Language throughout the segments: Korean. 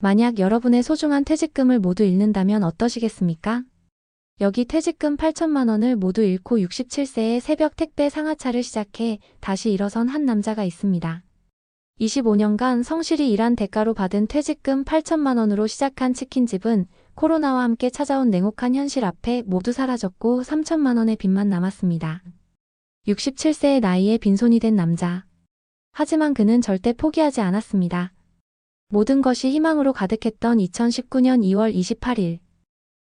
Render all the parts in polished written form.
만약 여러분의 소중한 퇴직금을 모두 잃는다면 어떠시겠습니까? 여기 퇴직금 8천만 원을 모두 잃고 67세에 새벽 택배 상하차를 시작해 다시 일어선 한 남자가 있습니다. 25년간 성실히 일한 대가로 받은 퇴직금 8천만 원으로 시작한 치킨집은 코로나와 함께 찾아온 냉혹한 현실 앞에 모두 사라졌고 3천만 원의 빚만 남았습니다. 67세의 나이에 빈손이 된 남자. 하지만 그는 절대 포기하지 않았습니다. 모든 것이 희망으로 가득했던 2019년 2월 28일.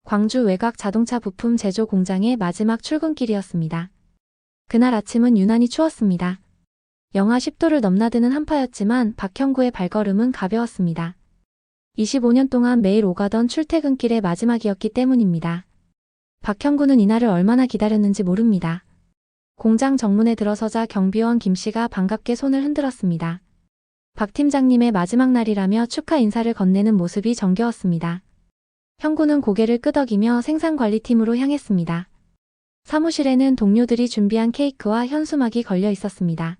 광주 외곽 자동차 부품 제조 공장의 마지막 출근길이었습니다. 그날 아침은 유난히 추웠습니다. 영하 10도를 넘나드는 한파였지만 박형구의 발걸음은 가벼웠습니다. 25년 동안 매일 오가던 출퇴근길의 마지막이었기 때문입니다. 박형구는 이날을 얼마나 기다렸는지 모릅니다. 공장 정문에 들어서자 경비원 김씨가 반갑게 손을 흔들었습니다. 박 팀장님의 마지막 날이라며 축하 인사를 건네는 모습이 정겨웠습니다. 형구는 고개를 끄덕이며 생산관리팀으로 향했습니다. 사무실에는 동료들이 준비한 케이크와 현수막이 걸려 있었습니다.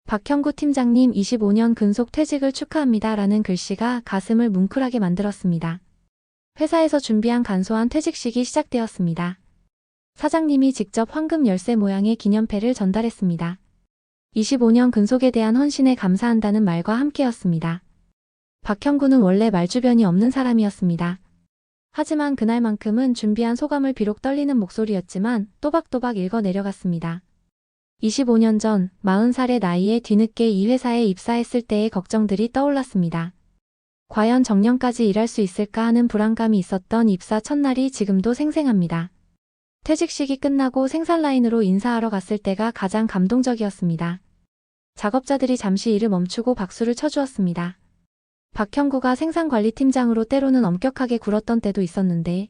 박형구 팀장님 25년 근속 퇴직을 축하합니다 라는 글씨가 가슴을 뭉클하게 만들었습니다. 회사에서 준비한 간소한 퇴직식이 시작되었습니다. 사장님이 직접 황금 열쇠 모양의 기념패를 전달했습니다. 25년 근속에 대한 헌신에 감사한다는 말과 함께였습니다. 박형구는 원래 말주변이 없는 사람이었습니다. 하지만 그날만큼은 준비한 소감을 비록 떨리는 목소리였지만 또박또박 읽어 내려갔습니다. 25년 전 40살의 나이에 뒤늦게 이 회사에 입사했을 때의 걱정들이 떠올랐습니다. 과연 정년까지 일할 수 있을까 하는 불안감이 있었던 입사 첫날이 지금도 생생합니다. 퇴직식이 끝나고 생산 라인으로 인사하러 갔을 때가 가장 감동적이었습니다. 작업자들이 잠시 일을 멈추고 박수를 쳐주었습니다. 박형구가 생산관리팀장으로 때로는 엄격하게 굴었던 때도 있었는데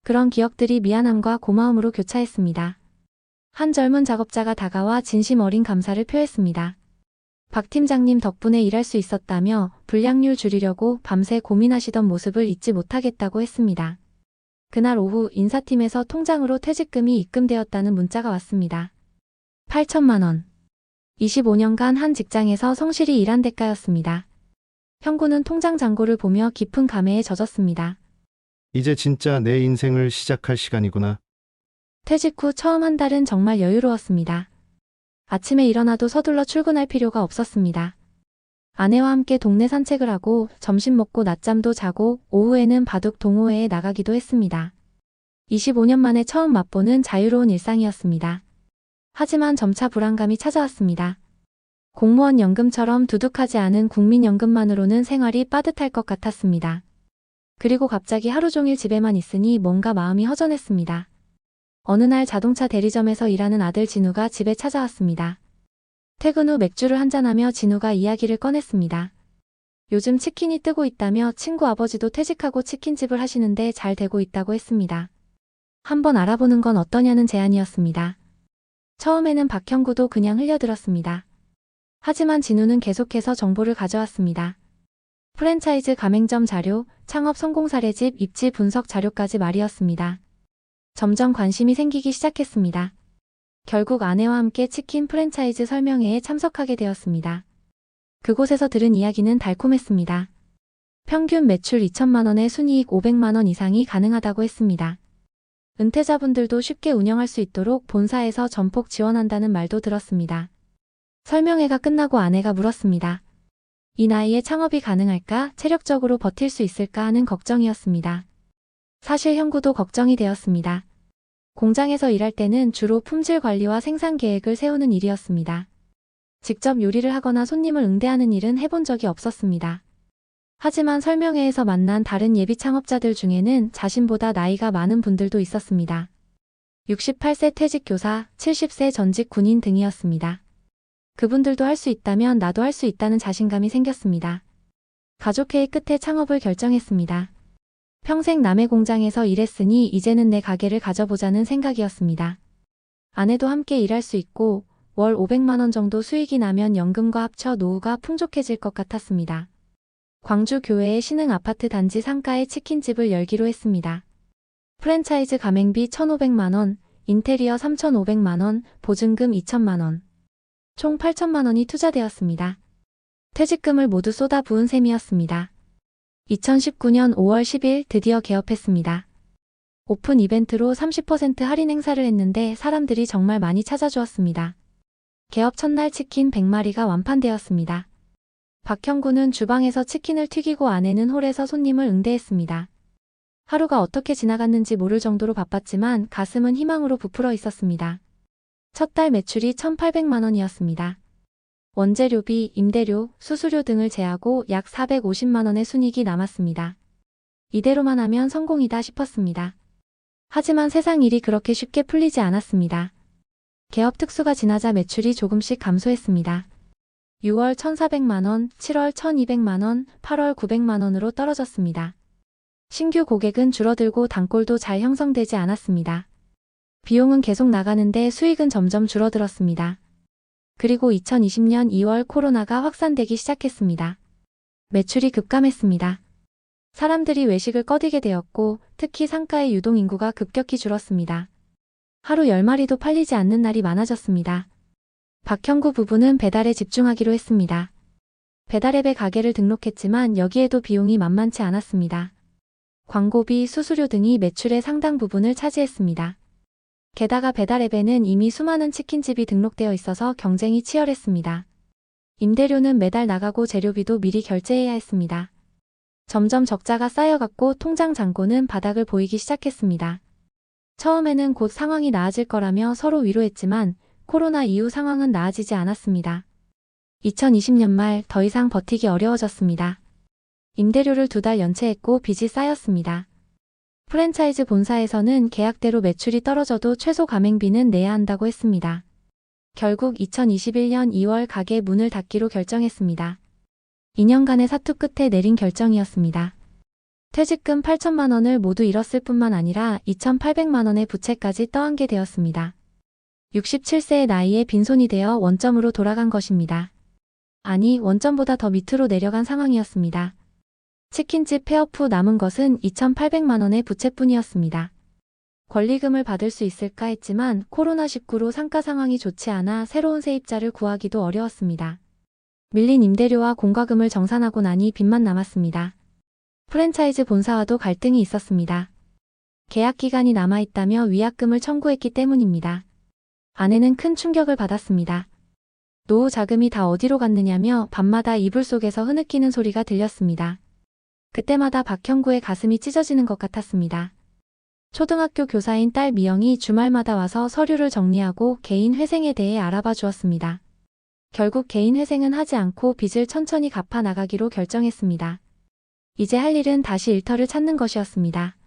그런 기억들이 미안함과 고마움으로 교차했습니다. 한 젊은 작업자가 다가와 진심 어린 감사를 표했습니다. 박 팀장님 덕분에 일할 수 있었다며 불량률 줄이려고 밤새 고민하시던 모습을 잊지 못하겠다고 했습니다. 그날 오후 인사팀에서 통장으로 퇴직금이 입금되었다는 문자가 왔습니다. 8천만 원. 25년간 한 직장에서 성실히 일한 대가였습니다. 형구는 통장 잔고를 보며 깊은 감회에 젖었습니다. 이제 진짜 내 인생을 시작할 시간이구나. 퇴직 후 처음 한 달은 정말 여유로웠습니다. 아침에 일어나도 서둘러 출근할 필요가 없었습니다. 아내와 함께 동네 산책을 하고 점심 먹고 낮잠도 자고 오후에는 바둑 동호회에 나가기도 했습니다. 25년 만에 처음 맛보는 자유로운 일상이었습니다. 하지만 점차 불안감이 찾아왔습니다. 공무원 연금처럼 두둑하지 않은 국민연금만으로는 생활이 빠듯할 것 같았습니다. 그리고 갑자기 하루 종일 집에만 있으니 뭔가 마음이 허전했습니다. 어느 날 자동차 대리점에서 일하는 아들 진우가 집에 찾아왔습니다. 퇴근 후 맥주를 한잔하며 진우가 이야기를 꺼냈습니다. 요즘 치킨이 뜨고 있다며 친구 아버지도 퇴직하고 치킨집을 하시는데 잘 되고 있다고 했습니다. 한번 알아보는 건 어떠냐는 제안이었습니다. 처음에는 박형구도 그냥 흘려들었습니다. 하지만 진우는 계속해서 정보를 가져왔습니다. 프랜차이즈 가맹점 자료, 창업 성공 사례집, 입지 분석 자료까지 말이었습니다. 점점 관심이 생기기 시작했습니다. 결국 아내와 함께 치킨 프랜차이즈 설명회에 참석하게 되었습니다. 그곳에서 들은 이야기는 달콤했습니다. 평균 매출 2천만 원에 순이익 500만 원 이상이 가능하다고 했습니다. 은퇴자분들도 쉽게 운영할 수 있도록 본사에서 전폭 지원한다는 말도 들었습니다. 설명회가 끝나고 아내가 물었습니다. 이 나이에 창업이 가능할까, 체력적으로 버틸 수 있을까 하는 걱정이었습니다. 사실 형구도 걱정이 되었습니다. 공장에서 일할 때는 주로 품질 관리와 생산 계획을 세우는 일이었습니다. 직접 요리를 하거나 손님을 응대하는 일은 해본 적이 없었습니다. 하지만 설명회에서 만난 다른 예비 창업자들 중에는 자신보다 나이가 많은 분들도 있었습니다. 68세 퇴직 교사, 70세 전직 군인 등이었습니다. 그분들도 할 수 있다면 나도 할 수 있다는 자신감이 생겼습니다. 가족회의 끝에 창업을 결정했습니다. 평생 남의 공장에서 일했으니 이제는 내 가게를 가져보자는 생각이었습니다. 아내도 함께 일할 수 있고 월 500만 원 정도 수익이 나면 연금과 합쳐 노후가 풍족해질 것 같았습니다. 광주 교외의 신흥 아파트 단지 상가에 치킨집을 열기로 했습니다. 프랜차이즈 가맹비 1,500만 원, 인테리어 3,500만 원, 보증금 2천만 원. 총 8천만 원이 투자되었습니다. 퇴직금을 모두 쏟아 부은 셈이었습니다. 2019년 5월 10일 드디어 개업했습니다. 오픈 이벤트로 30% 할인 행사를 했는데 사람들이 정말 많이 찾아주었습니다. 개업 첫날 치킨 100마리가 완판되었습니다. 박형구는 주방에서 치킨을 튀기고 아내는 홀에서 손님을 응대했습니다. 하루가 어떻게 지나갔는지 모를 정도로 바빴지만 가슴은 희망으로 부풀어 있었습니다. 첫 달 매출이 1,800만 원이었습니다. 원재료비, 임대료, 수수료 등을 제하고 약 450만 원의 순이익이 남았습니다. 이대로만 하면 성공이다 싶었습니다. 하지만 세상 일이 그렇게 쉽게 풀리지 않았습니다. 개업 특수가 지나자 매출이 조금씩 감소했습니다. 6월 1,400만 원, 7월 1,200만 원, 8월 900만 원으로 떨어졌습니다. 신규 고객은 줄어들고 단골도 잘 형성되지 않았습니다. 비용은 계속 나가는데 수익은 점점 줄어들었습니다. 그리고 2020년 2월 코로나가 확산되기 시작했습니다. 매출이 급감했습니다. 사람들이 외식을 꺼리게 되었고 특히 상가의 유동 인구가 급격히 줄었습니다. 하루 10마리도 팔리지 않는 날이 많아졌습니다. 박형구 부부는 배달에 집중하기로 했습니다. 배달앱에 가게를 등록했지만 여기에도 비용이 만만치 않았습니다. 광고비, 수수료 등이 매출의 상당 부분을 차지했습니다. 게다가 배달앱에는 이미 수많은 치킨집이 등록되어 있어서 경쟁이 치열했습니다. 임대료는 매달 나가고 재료비도 미리 결제해야 했습니다. 점점 적자가 쌓여갔고 통장 잔고는 바닥을 보이기 시작했습니다. 처음에는 곧 상황이 나아질 거라며 서로 위로했지만 코로나 이후 상황은 나아지지 않았습니다. 2020년 말 더 이상 버티기 어려워졌습니다. 임대료를 2달 연체했고 빚이 쌓였습니다. 프랜차이즈 본사에서는 계약대로 매출이 떨어져도 최소 가맹비는 내야 한다고 했습니다. 결국 2021년 2월 가게 문을 닫기로 결정했습니다. 2년간의 사투 끝에 내린 결정이었습니다. 퇴직금 8천만 원을 모두 잃었을 뿐만 아니라 2,800만 원의 부채까지 떠안게 되었습니다. 67세의 나이에 빈손이 되어 원점으로 돌아간 것입니다. 아니, 원점보다 더 밑으로 내려간 상황이었습니다. 치킨집 폐업 후 남은 것은 2,800만 원의 부채뿐이었습니다. 권리금을 받을 수 있을까 했지만 코로나19로 상가 상황이 좋지 않아 새로운 세입자를 구하기도 어려웠습니다. 밀린 임대료와 공과금을 정산하고 나니 빚만 남았습니다. 프랜차이즈 본사와도 갈등이 있었습니다. 계약 기간이 남아있다며 위약금을 청구했기 때문입니다. 아내는 큰 충격을 받았습니다. 노후 자금이 다 어디로 갔느냐며 밤마다 이불 속에서 흐느끼는 소리가 들렸습니다. 그때마다 박형구의 가슴이 찢어지는 것 같았습니다. 초등학교 교사인 딸 미영이 주말마다 와서 서류를 정리하고 개인 회생에 대해 알아봐 주었습니다. 결국 개인 회생은 하지 않고 빚을 천천히 갚아 나가기로 결정했습니다. 이제 할 일은 다시 일터를 찾는 것이었습니다.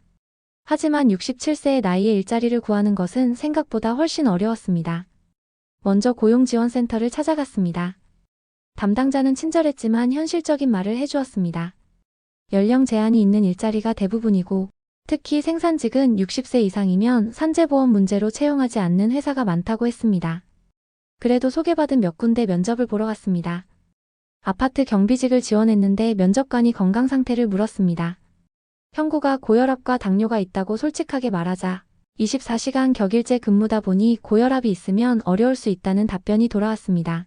하지만 67세의 나이에 일자리를 구하는 것은 생각보다 훨씬 어려웠습니다. 먼저 고용지원센터를 찾아갔습니다. 담당자는 친절했지만 현실적인 말을 해주었습니다. 연령 제한이 있는 일자리가 대부분이고 특히 생산직은 60세 이상이면 산재보험 문제로 채용하지 않는 회사가 많다고 했습니다. 그래도 소개받은 몇 군데 면접을 보러 갔습니다. 아파트 경비직을 지원했는데 면접관이 건강 상태를 물었습니다. 형구가 고혈압과 당뇨가 있다고 솔직하게 말하자 24시간 격일제 근무다 보니 고혈압이 있으면 어려울 수 있다는 답변이 돌아왔습니다.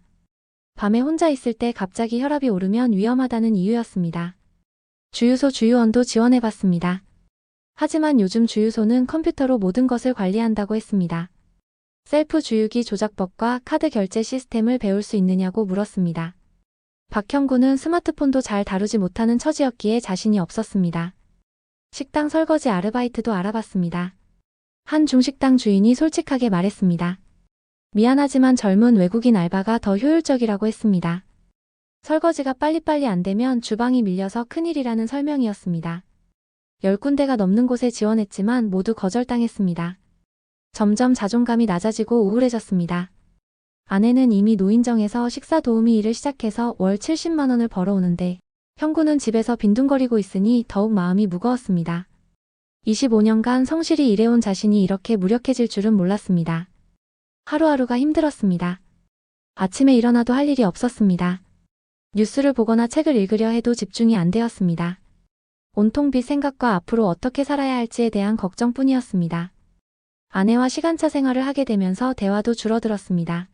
밤에 혼자 있을 때 갑자기 혈압이 오르면 위험하다는 이유였습니다. 주유소 주유원도 지원해봤습니다. 하지만 요즘 주유소는 컴퓨터로 모든 것을 관리한다고 했습니다. 셀프 주유기 조작법과 카드 결제 시스템을 배울 수 있느냐고 물었습니다. 박형구는 스마트폰도 잘 다루지 못하는 처지였기에 자신이 없었습니다. 식당 설거지 아르바이트도 알아봤습니다. 한 중식당 주인이 솔직하게 말했습니다. 미안하지만 젊은 외국인 알바가 더 효율적이라고 했습니다. 설거지가 빨리빨리 안 되면 주방이 밀려서 큰일이라는 설명이었습니다. 10군데가 넘는 곳에 지원했지만 모두 거절당했습니다. 점점 자존감이 낮아지고 우울해졌습니다. 아내는 이미 노인정에서 식사 도우미 일을 시작해서 월 70만 원을 벌어오는데 형구는 집에서 빈둥거리고 있으니 더욱 마음이 무거웠습니다. 25년간 성실히 일해온 자신이 이렇게 무력해질 줄은 몰랐습니다. 하루하루가 힘들었습니다. 아침에 일어나도 할 일이 없었습니다. 뉴스를 보거나 책을 읽으려 해도 집중이 안 되었습니다. 온통 빚 생각과 앞으로 어떻게 살아야 할지에 대한 걱정뿐이었습니다. 아내와 시간차 생활을 하게 되면서 대화도 줄어들었습니다.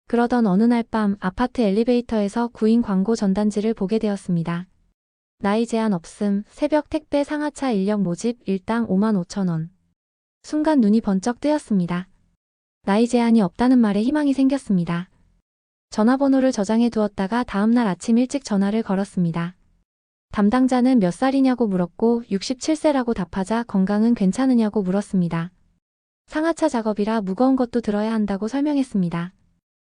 그러던 어느 날 밤 아파트 엘리베이터에서 구인 광고 전단지를 보게 되었습니다. 나이 제한 없음, 새벽 택배 상하차 인력 모집 일당 55,000원. 순간 눈이 번쩍 뜨였습니다. 나이 제한이 없다는 말에 희망이 생겼습니다. 전화번호를 저장해 두었다가 다음날 아침 일찍 전화를 걸었습니다. 담당자는 몇 살이냐고 물었고 67세라고 답하자 건강은 괜찮으냐고 물었습니다. 상하차 작업이라 무거운 것도 들어야 한다고 설명했습니다.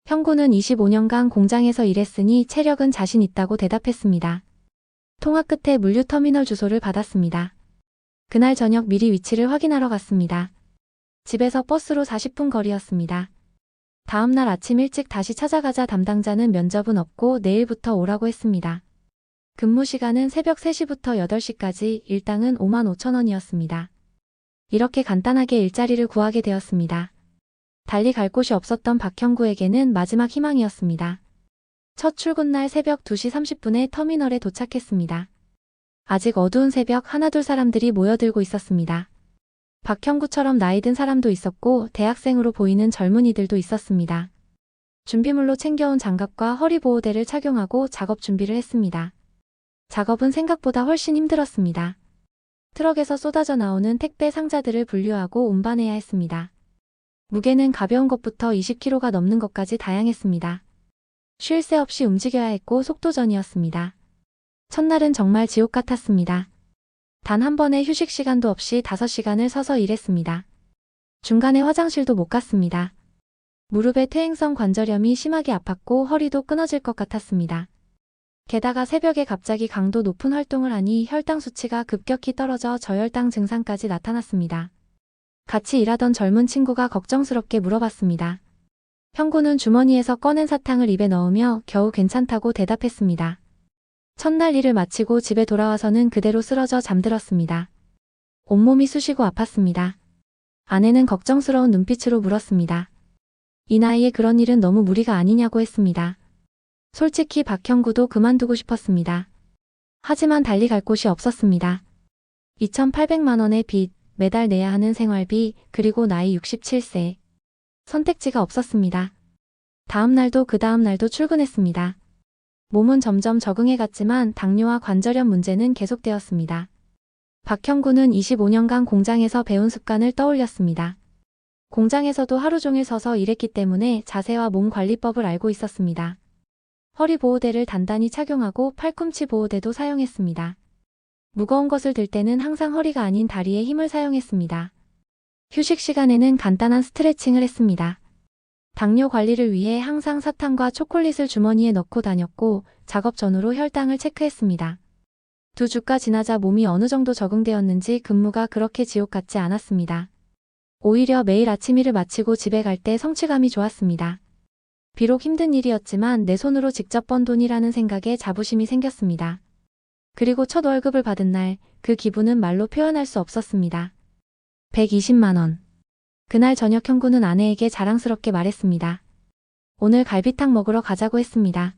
형구는 25년간 공장에서 일했으니 체력은 자신 있다고 대답했습니다. 통화 끝에 물류터미널 주소를 받았습니다. 그날 저녁 미리 위치를 확인하러 갔습니다. 집에서 버스로 40분 거리였습니다. 다음날 아침 일찍 다시 찾아가자 담당자는 면접은 없고 내일부터 오라고 했습니다. 근무 시간은 새벽 3시부터 8시까지 일당은 55,000원이었습니다. 이렇게 간단하게 일자리를 구하게 되었습니다. 달리 갈 곳이 없었던 박형구에게는 마지막 희망이었습니다. 첫 출근날 새벽 2시 30분에 터미널에 도착했습니다. 아직 어두운 새벽 하나둘 사람들이 모여들고 있었습니다. 박형구처럼 나이 든 사람도 있었고 대학생으로 보이는 젊은이들도 있었습니다. 준비물로 챙겨온 장갑과 허리보호대를 착용하고 작업 준비를 했습니다. 작업은 생각보다 훨씬 힘들었습니다. 트럭에서 쏟아져 나오는 택배 상자들을 분류하고 운반해야 했습니다. 무게는 가벼운 것부터 20kg가 넘는 것까지 다양했습니다. 쉴 새 없이 움직여야 했고 속도전이었습니다. 첫날은 정말 지옥 같았습니다. 단 한 번의 휴식 시간도 없이 5시간을 서서 일했습니다. 중간에 화장실도 못 갔습니다. 무릎에 퇴행성 관절염이 심하게 아팠고 허리도 끊어질 것 같았습니다. 게다가 새벽에 갑자기 강도 높은 활동을 하니 혈당 수치가 급격히 떨어져 저혈당 증상까지 나타났습니다. 같이 일하던 젊은 친구가 걱정스럽게 물어봤습니다. 형구는 주머니에서 꺼낸 사탕을 입에 넣으며 겨우 괜찮다고 대답했습니다. 첫날 일을 마치고 집에 돌아와서는 그대로 쓰러져 잠들었습니다. 온몸이 쑤시고 아팠습니다. 아내는 걱정스러운 눈빛으로 물었습니다. 이 나이에 그런 일은 너무 무리가 아니냐고 했습니다. 솔직히 박형구도 그만두고 싶었습니다. 하지만 달리 갈 곳이 없었습니다. 2,800만 원의 빚, 매달 내야 하는 생활비, 그리고 나이 67세. 선택지가 없었습니다. 다음 날도 그 다음 날도 출근했습니다. 몸은 점점 적응해갔지만 당뇨와 관절염 문제는 계속되었습니다. 박형구는 25년간 공장에서 배운 습관을 떠올렸습니다. 공장에서도 하루 종일 서서 일했기 때문에 자세와 몸 관리법을 알고 있었습니다. 허리 보호대를 단단히 착용하고 팔꿈치 보호대도 사용했습니다. 무거운 것을 들 때는 항상 허리가 아닌 다리에 힘을 사용했습니다. 휴식 시간에는 간단한 스트레칭을 했습니다. 당뇨 관리를 위해 항상 사탕과 초콜릿을 주머니에 넣고 다녔고 작업 전후로 혈당을 체크했습니다. 2주가 지나자 몸이 어느 정도 적응되었는지 근무가 그렇게 지옥 같지 않았습니다. 오히려 매일 아침 일을 마치고 집에 갈 때 성취감이 좋았습니다. 비록 힘든 일이었지만 내 손으로 직접 번 돈이라는 생각에 자부심이 생겼습니다. 그리고 첫 월급을 받은 날, 그 기분은 말로 표현할 수 없었습니다. 120만 원. 그날 저녁 형구는 아내에게 자랑스럽게 말했습니다. 오늘 갈비탕 먹으러 가자고 했습니다.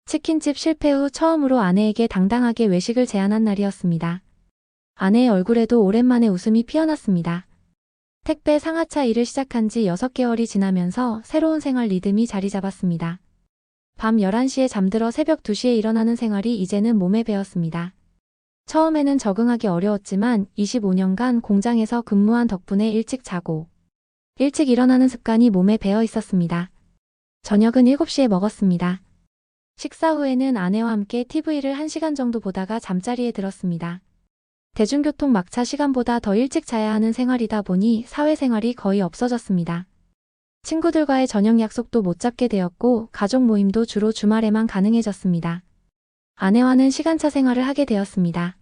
치킨집 실패 후 처음으로 아내에게 당당하게 외식을 제안한 날이었습니다. 아내의 얼굴에도 오랜만에 웃음이 피어났습니다. 택배 상하차 일을 시작한 지 6개월이 지나면서 새로운 생활 리듬이 자리 잡았습니다. 밤 11시에 잠들어 새벽 2시에 일어나는 생활이 이제는 몸에 배었습니다. 처음에는 적응하기 어려웠지만 25년간 공장에서 근무한 덕분에 일찍 자고 일찍 일어나는 습관이 몸에 배어 있었습니다. 저녁은 7시에 먹었습니다. 식사 후에는 아내와 함께 TV를 1시간 정도 보다가 잠자리에 들었습니다. 대중교통 막차 시간보다 더 일찍 자야 하는 생활이다 보니 사회생활이 거의 없어졌습니다. 친구들과의 저녁 약속도 못 잡게 되었고 가족 모임도 주로 주말에만 가능해졌습니다. 아내와는 시간차 생활을 하게 되었습니다.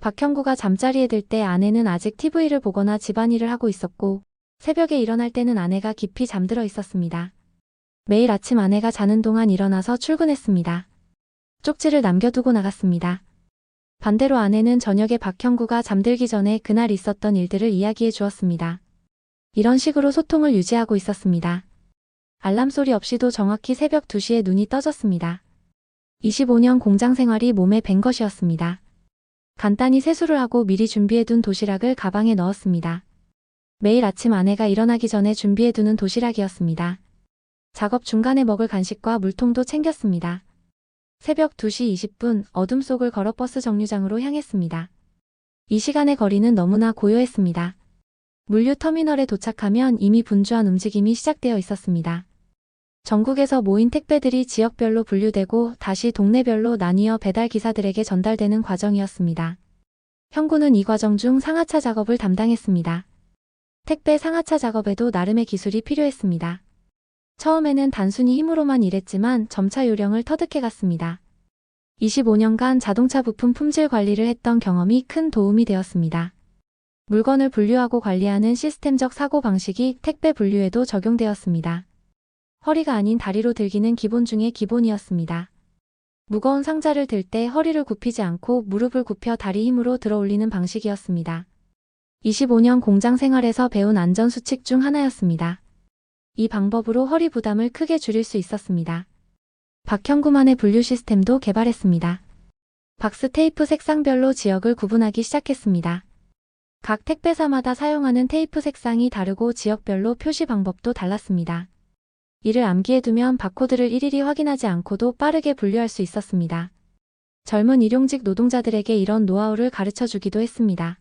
박형구가 잠자리에 들 때 아내는 아직 TV를 보거나 집안일을 하고 있었고 새벽에 일어날 때는 아내가 깊이 잠들어 있었습니다. 매일 아침 아내가 자는 동안 일어나서 출근했습니다. 쪽지를 남겨두고 나갔습니다. 반대로 아내는 저녁에 박형구가 잠들기 전에 그날 있었던 일들을 이야기해 주었습니다. 이런 식으로 소통을 유지하고 있었습니다. 알람 소리 없이도 정확히 새벽 2시에 눈이 떠졌습니다. 25년 공장 생활이 몸에 밴 것이었습니다. 간단히 세수를 하고 미리 준비해둔 도시락을 가방에 넣었습니다. 매일 아침 아내가 일어나기 전에 준비해두는 도시락이었습니다. 작업 중간에 먹을 간식과 물통도 챙겼습니다. 새벽 2시 20분 어둠 속을 걸어 버스 정류장으로 향했습니다. 이 시간의 거리는 너무나 고요했습니다. 물류 터미널에 도착하면 이미 분주한 움직임이 시작되어 있었습니다. 전국에서 모인 택배들이 지역별로 분류되고 다시 동네별로 나뉘어 배달 기사들에게 전달되는 과정이었습니다. 형구는 이 과정 중 상하차 작업을 담당했습니다. 택배 상하차 작업에도 나름의 기술이 필요했습니다. 처음에는 단순히 힘으로만 일했지만 점차 요령을 터득해 갔습니다. 25년간 자동차 부품 품질 관리를 했던 경험이 큰 도움이 되었습니다. 물건을 분류하고 관리하는 시스템적 사고 방식이 택배 분류에도 적용되었습니다. 허리가 아닌 다리로 들기는 기본 중의 기본이었습니다. 무거운 상자를 들 때 허리를 굽히지 않고 무릎을 굽혀 다리 힘으로 들어 올리는 방식이었습니다. 25년 공장 생활에서 배운 안전수칙 중 하나였습니다. 이 방법으로 허리 부담을 크게 줄일 수 있었습니다. 박형구만의 분류 시스템도 개발했습니다. 박스 테이프 색상별로 지역을 구분하기 시작했습니다. 각 택배사마다 사용하는 테이프 색상이 다르고 지역별로 표시 방법도 달랐습니다. 이를 암기해두면 바코드를 일일이 확인하지 않고도 빠르게 분류할 수 있었습니다. 젊은 일용직 노동자들에게 이런 노하우를 가르쳐 주기도 했습니다.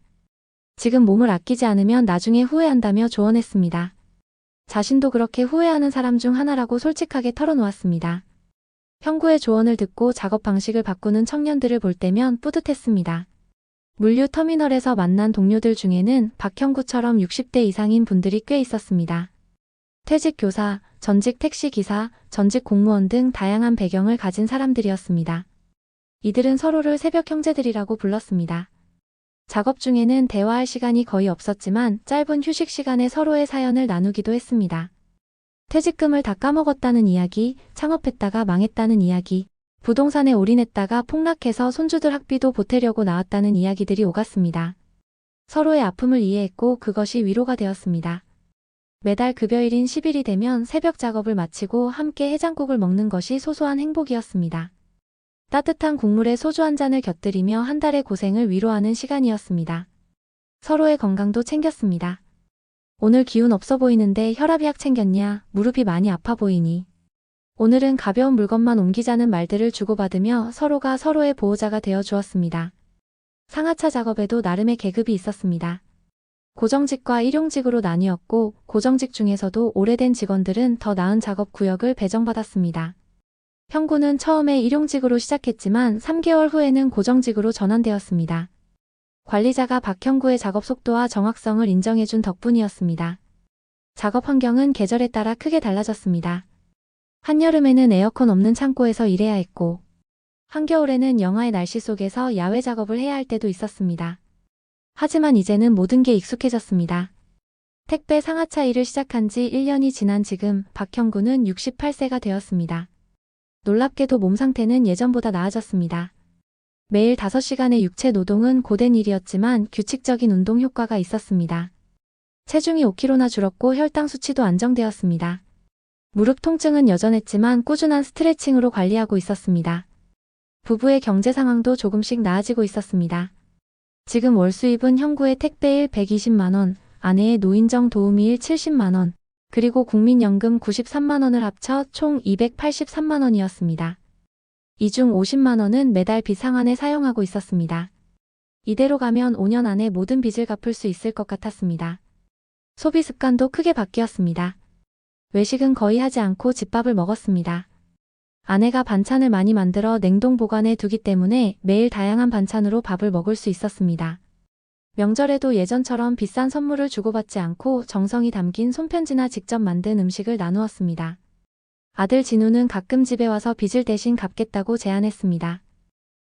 지금 몸을 아끼지 않으면 나중에 후회한다며 조언했습니다. 자신도 그렇게 후회하는 사람 중 하나라고 솔직하게 털어놓았습니다. 형구의 조언을 듣고 작업 방식을 바꾸는 청년들을 볼 때면 뿌듯했습니다. 물류 터미널에서 만난 동료들 중에는 박형구처럼 60대 이상인 분들이 꽤 있었습니다. 퇴직 교사, 전직 택시기사, 전직 공무원 등 다양한 배경을 가진 사람들이었습니다. 이들은 서로를 새벽 형제들이라고 불렀습니다. 작업 중에는 대화할 시간이 거의 없었지만 짧은 휴식 시간에 서로의 사연을 나누기도 했습니다. 퇴직금을 다 까먹었다는 이야기, 창업했다가 망했다는 이야기, 부동산에 올인했다가 폭락해서 손주들 학비도 보태려고 나왔다는 이야기들이 오갔습니다. 서로의 아픔을 이해했고 그것이 위로가 되었습니다. 매달 급여일인 10일이 되면 새벽 작업을 마치고 함께 해장국을 먹는 것이 소소한 행복이었습니다. 따뜻한 국물에 소주 한 잔을 곁들이며 한 달의 고생을 위로하는 시간이었습니다. 서로의 건강도 챙겼습니다. 오늘 기운 없어 보이는데 혈압약 챙겼냐? 무릎이 많이 아파 보이니? 오늘은 가벼운 물건만 옮기자는 말들을 주고받으며 서로가 서로의 보호자가 되어 주었습니다. 상하차 작업에도 나름의 계급이 있었습니다. 고정직과 일용직으로 나뉘었고 고정직 중에서도 오래된 직원들은 더 나은 작업 구역을 배정받았습니다. 형구는 처음에 일용직으로 시작했지만 3개월 후에는 고정직으로 전환되었습니다. 관리자가 박형구의 작업 속도와 정확성을 인정해준 덕분이었습니다. 작업 환경은 계절에 따라 크게 달라졌습니다. 한여름에는 에어컨 없는 창고에서 일해야 했고 한겨울에는 영하의 날씨 속에서 야외 작업을 해야 할 때도 있었습니다. 하지만 이제는 모든 게 익숙해졌습니다. 택배 상하차 일을 시작한 지 1년이 지난 지금 박형구는 68세가 되었습니다. 놀랍게도 몸 상태는 예전보다 나아졌습니다. 매일 5시간의 육체 노동은 고된 일이었지만 규칙적인 운동 효과가 있었습니다. 체중이 5kg나 줄었고 혈당 수치도 안정되었습니다. 무릎 통증은 여전했지만 꾸준한 스트레칭으로 관리하고 있었습니다. 부부의 경제 상황도 조금씩 나아지고 있었습니다. 지금 월 수입은 형구의 택배일 120만원, 아내의 노인정 도우미일 70만원, 그리고 국민연금 93만원을 합쳐 총 283만원이었습니다. 이 중 50만원은 매달 빚 상환에 사용하고 있었습니다. 이대로 가면 5년 안에 모든 빚을 갚을 수 있을 것 같았습니다. 소비 습관도 크게 바뀌었습니다. 외식은 거의 하지 않고 집밥을 먹었습니다. 아내가 반찬을 많이 만들어 냉동 보관해 두기 때문에 매일 다양한 반찬으로 밥을 먹을 수 있었습니다. 명절에도 예전처럼 비싼 선물을 주고받지 않고 정성이 담긴 손편지나 직접 만든 음식을 나누었습니다. 아들 진우는 가끔 집에 와서 빚을 대신 갚겠다고 제안했습니다.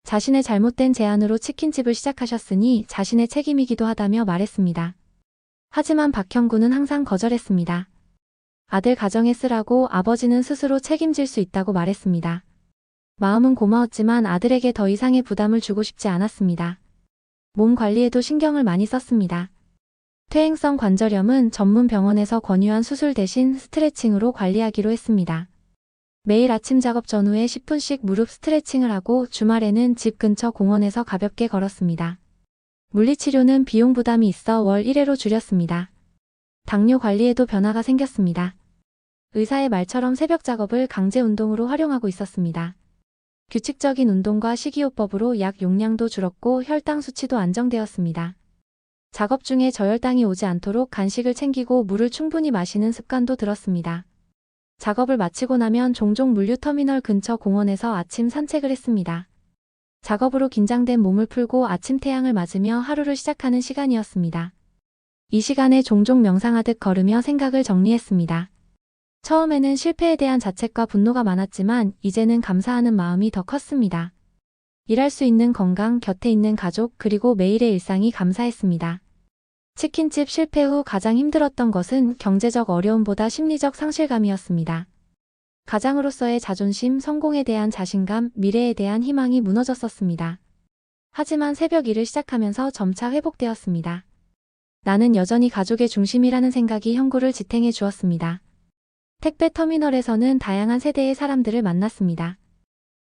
자신의 잘못된 제안으로 치킨집을 시작하셨으니 자신의 책임이기도 하다며 말했습니다. 하지만 박형구는 항상 거절했습니다. 아들 가정에 쓰라고 아버지는 스스로 책임질 수 있다고 말했습니다. 마음은 고마웠지만 아들에게 더 이상의 부담을 주고 싶지 않았습니다. 몸 관리에도 신경을 많이 썼습니다. 퇴행성 관절염은 전문 병원에서 권유한 수술 대신 스트레칭으로 관리하기로 했습니다. 매일 아침 작업 전후에 10분씩 무릎 스트레칭을 하고 주말에는 집 근처 공원에서 가볍게 걸었습니다. 물리치료는 비용 부담이 있어 월 1회로 줄였습니다. 당뇨 관리에도 변화가 생겼습니다. 의사의 말처럼 새벽 작업을 강제 운동으로 활용하고 있었습니다. 규칙적인 운동과 식이요법으로 약 용량도 줄었고 혈당 수치도 안정되었습니다. 작업 중에 저혈당이 오지 않도록 간식을 챙기고 물을 충분히 마시는 습관도 들었습니다. 작업을 마치고 나면 종종 물류터미널 근처 공원에서 아침 산책을 했습니다. 작업으로 긴장된 몸을 풀고 아침 태양을 맞으며 하루를 시작하는 시간이었습니다. 이 시간에 종종 명상하듯 걸으며 생각을 정리했습니다. 처음에는 실패에 대한 자책과 분노가 많았지만 이제는 감사하는 마음이 더 컸습니다. 일할 수 있는 건강, 곁에 있는 가족, 그리고 매일의 일상이 감사했습니다. 치킨집 실패 후 가장 힘들었던 것은 경제적 어려움보다 심리적 상실감이었습니다. 가장으로서의 자존심, 성공에 대한 자신감, 미래에 대한 희망이 무너졌었습니다. 하지만 새벽 일을 시작하면서 점차 회복되었습니다. 나는 여전히 가족의 중심이라는 생각이 형구를 지탱해 주었습니다. 택배 터미널에서는 다양한 세대의 사람들을 만났습니다.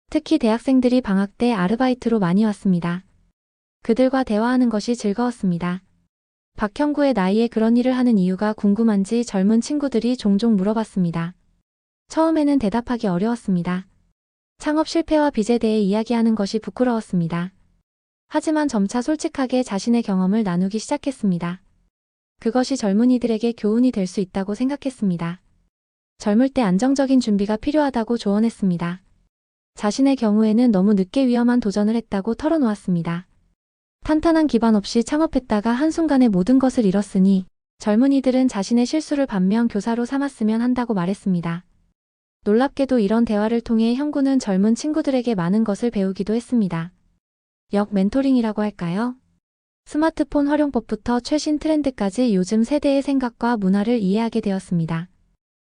특히 대학생들이 방학 때 아르바이트로 많이 왔습니다. 그들과 대화하는 것이 즐거웠습니다. 박형구의 나이에 그런 일을 하는 이유가 궁금한지 젊은 친구들이 종종 물어봤습니다. 처음에는 대답하기 어려웠습니다. 창업 실패와 빚에 대해 이야기하는 것이 부끄러웠습니다. 하지만 점차 솔직하게 자신의 경험을 나누기 시작했습니다. 그것이 젊은이들에게 교훈이 될 수 있다고 생각했습니다. 젊을 때 안정적인 준비가 필요하다고 조언했습니다. 자신의 경우에는 너무 늦게 위험한 도전을 했다고 털어놓았습니다. 탄탄한 기반 없이 창업했다가 한순간에 모든 것을 잃었으니 젊은이들은 자신의 실수를 반면 교사로 삼았으면 한다고 말했습니다. 놀랍게도 이런 대화를 통해 형구는 젊은 친구들에게 많은 것을 배우기도 했습니다. 역 멘토링이라고 할까요? 스마트폰 활용법부터 최신 트렌드까지 요즘 세대의 생각과 문화를 이해하게 되었습니다.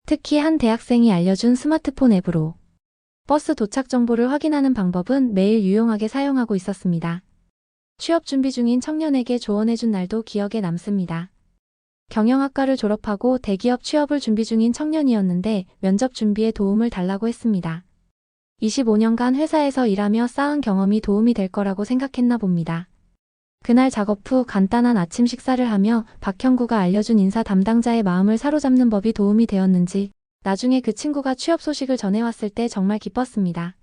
특히 한 대학생이 알려준 스마트폰 앱으로 버스 도착 정보를 확인하는 방법은 매일 유용하게 사용하고 있었습니다. 취업 준비 중인 청년에게 조언해준 날도 기억에 남습니다. 경영학과를 졸업하고 대기업 취업을 준비 중인 청년이었는데 면접 준비에 도움을 달라고 했습니다. 25년간 회사에서 일하며 쌓은 경험이 도움이 될 거라고 생각했나 봅니다. 그날 작업 후 간단한 아침 식사를 하며 박형구가 알려준 인사 담당자의 마음을 사로잡는 법이 도움이 되었는지 나중에 그 친구가 취업 소식을 전해왔을 때 정말 기뻤습니다.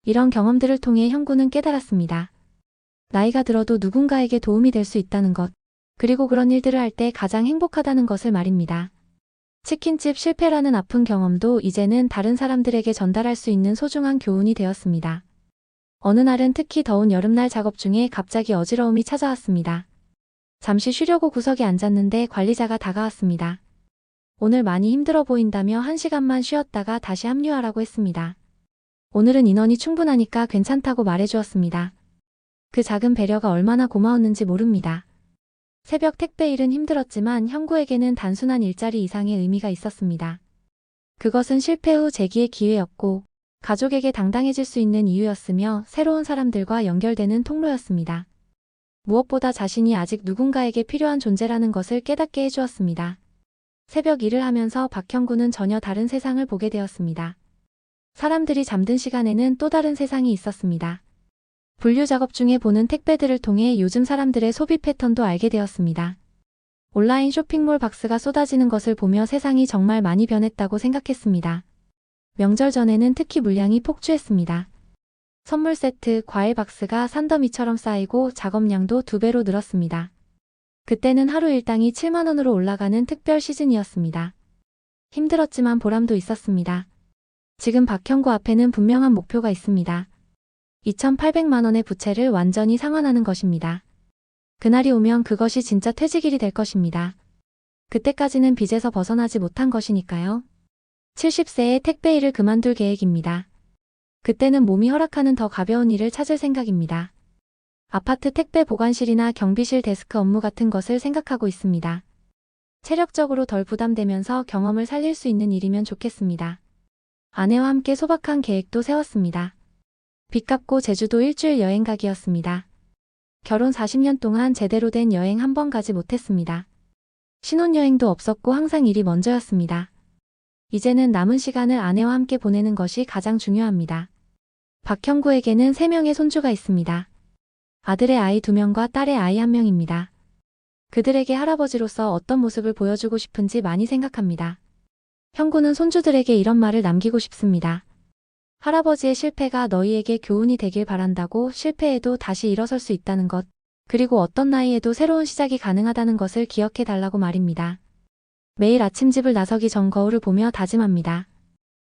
이런 경험들을 통해 형구는 깨달았습니다. 나이가 들어도 누군가에게 도움이 될 수 있다는 것, 그리고 그런 일들을 할 때 가장 행복하다는 것을 말입니다. 치킨집 실패라는 아픈 경험도 이제는 다른 사람들에게 전달할 수 있는 소중한 교훈이 되었습니다. 어느 날은 특히 더운 여름날 작업 중에 갑자기 어지러움이 찾아왔습니다. 잠시 쉬려고 구석에 앉았는데 관리자가 다가왔습니다. 오늘 많이 힘들어 보인다며 1시간만 쉬었다가 다시 합류하라고 했습니다. 오늘은 인원이 충분하니까 괜찮다고 말해주었습니다. 그 작은 배려가 얼마나 고마웠는지 모릅니다. 새벽 택배 일은 힘들었지만 형구에게는 단순한 일자리 이상의 의미가 있었습니다. 그것은 실패 후 재기의 기회였고 가족에게 당당해질 수 있는 이유였으며 새로운 사람들과 연결되는 통로였습니다. 무엇보다 자신이 아직 누군가에게 필요한 존재라는 것을 깨닫게 해주었습니다. 새벽 일을 하면서 박형구는 전혀 다른 세상을 보게 되었습니다. 사람들이 잠든 시간에는 또 다른 세상이 있었습니다. 분류 작업 중에 보는 택배들을 통해 요즘 사람들의 소비 패턴도 알게 되었습니다. 온라인 쇼핑몰 박스가 쏟아지는 것을 보며 세상이 정말 많이 변했다고 생각했습니다. 명절 전에는 특히 물량이 폭주했습니다. 선물 세트, 과일 박스가 산더미처럼 쌓이고 작업량도 2배로 늘었습니다. 그때는 하루 일당이 7만 원으로 올라가는 특별 시즌이었습니다. 힘들었지만 보람도 있었습니다. 지금 박형구 앞에는 분명한 목표가 있습니다. 2,800만 원의 부채를 완전히 상환하는 것입니다. 그날이 오면 그것이 진짜 퇴직일이 될 것입니다. 그때까지는 빚에서 벗어나지 못한 것이니까요. 70세에 택배 일을 그만둘 계획입니다. 그때는 몸이 허락하는 더 가벼운 일을 찾을 생각입니다. 아파트 택배 보관실이나 경비실 데스크 업무 같은 것을 생각하고 있습니다. 체력적으로 덜 부담되면서 경험을 살릴 수 있는 일이면 좋겠습니다. 아내와 함께 소박한 계획도 세웠습니다. 빚 갚고 제주도 일주일 여행 가기였습니다. 결혼 40년 동안 제대로 된 여행 한 번 가지 못했습니다. 신혼여행도 없었고 항상 일이 먼저였습니다. 이제는 남은 시간을 아내와 함께 보내는 것이 가장 중요합니다. 박형구에게는 3명의 손주가 있습니다. 아들의 아이 2명과 딸의 아이 1명입니다. 그들에게 할아버지로서 어떤 모습을 보여주고 싶은지 많이 생각합니다. 형구는 손주들에게 이런 말을 남기고 싶습니다. 할아버지의 실패가 너희에게 교훈이 되길 바란다고. 실패해도 다시 일어설 수 있다는 것, 그리고 어떤 나이에도 새로운 시작이 가능하다는 것을 기억해 달라고 말입니다. 매일 아침 집을 나서기 전 거울을 보며 다짐합니다.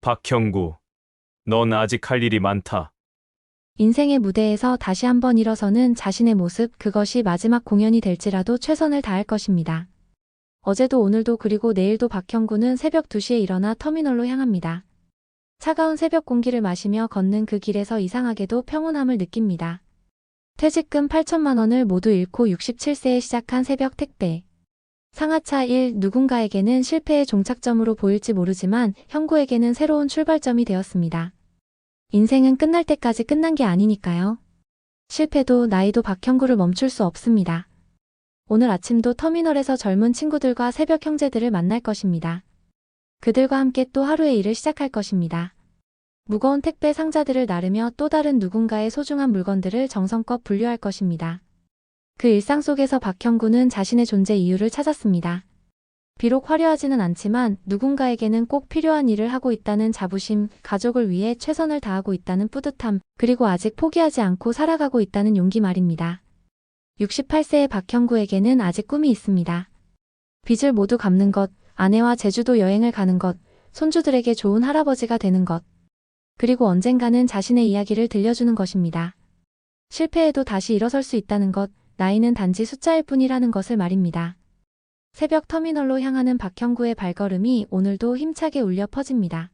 박형구, 넌 아직 할 일이 많다. 인생의 무대에서 다시 한번 일어서는 자신의 모습, 그것이 마지막 공연이 될지라도 최선을 다할 것입니다. 어제도 오늘도 그리고 내일도 박형구는 새벽 2시에 일어나 터미널로 향합니다. 차가운 새벽 공기를 마시며 걷는 그 길에서 이상하게도 평온함을 느낍니다. 퇴직금 8천만 원을 모두 잃고 67세에 시작한 새벽 택배. 상하차 1. 누군가에게는 실패의 종착점으로 보일지 모르지만 형구에게는 새로운 출발점이 되었습니다. 인생은 끝날 때까지 끝난 게 아니니까요. 실패도 나이도 박형구를 멈출 수 없습니다. 오늘 아침도 터미널에서 젊은 친구들과 새벽 형제들을 만날 것입니다. 그들과 함께 또 하루의 일을 시작할 것입니다. 무거운 택배 상자들을 나르며 또 다른 누군가의 소중한 물건들을 정성껏 분류할 것입니다. 그 일상 속에서 박형구는 자신의 존재 이유를 찾았습니다. 비록 화려하지는 않지만 누군가에게는 꼭 필요한 일을 하고 있다는 자부심, 가족을 위해 최선을 다하고 있다는 뿌듯함, 그리고 아직 포기하지 않고 살아가고 있다는 용기 말입니다. 68세의 박형구에게는 아직 꿈이 있습니다. 빚을 모두 갚는 것, 아내와 제주도 여행을 가는 것, 손주들에게 좋은 할아버지가 되는 것, 그리고 언젠가는 자신의 이야기를 들려주는 것입니다. 실패해도 다시 일어설 수 있다는 것, 나이는 단지 숫자일 뿐이라는 것을 말입니다. 새벽 터미널로 향하는 박형구의 발걸음이 오늘도 힘차게 울려 퍼집니다.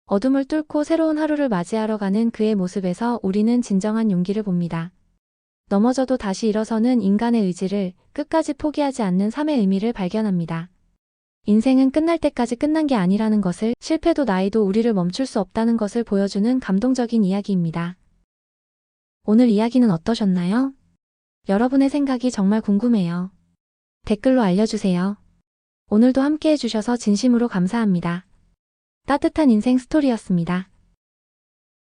어둠을 뚫고 새로운 하루를 맞이하러 가는 그의 모습에서 우리는 진정한 용기를 봅니다. 넘어져도 다시 일어서는 인간의 의지를, 끝까지 포기하지 않는 삶의 의미를 발견합니다. 인생은 끝날 때까지 끝난 게 아니라는 것을, 실패도 나이도 우리를 멈출 수 없다는 것을 보여주는 감동적인 이야기입니다. 오늘 이야기는 어떠셨나요? 여러분의 생각이 정말 궁금해요. 댓글로 알려주세요. 오늘도 함께 해주셔서 진심으로 감사합니다. 따뜻한 인생 스토리였습니다.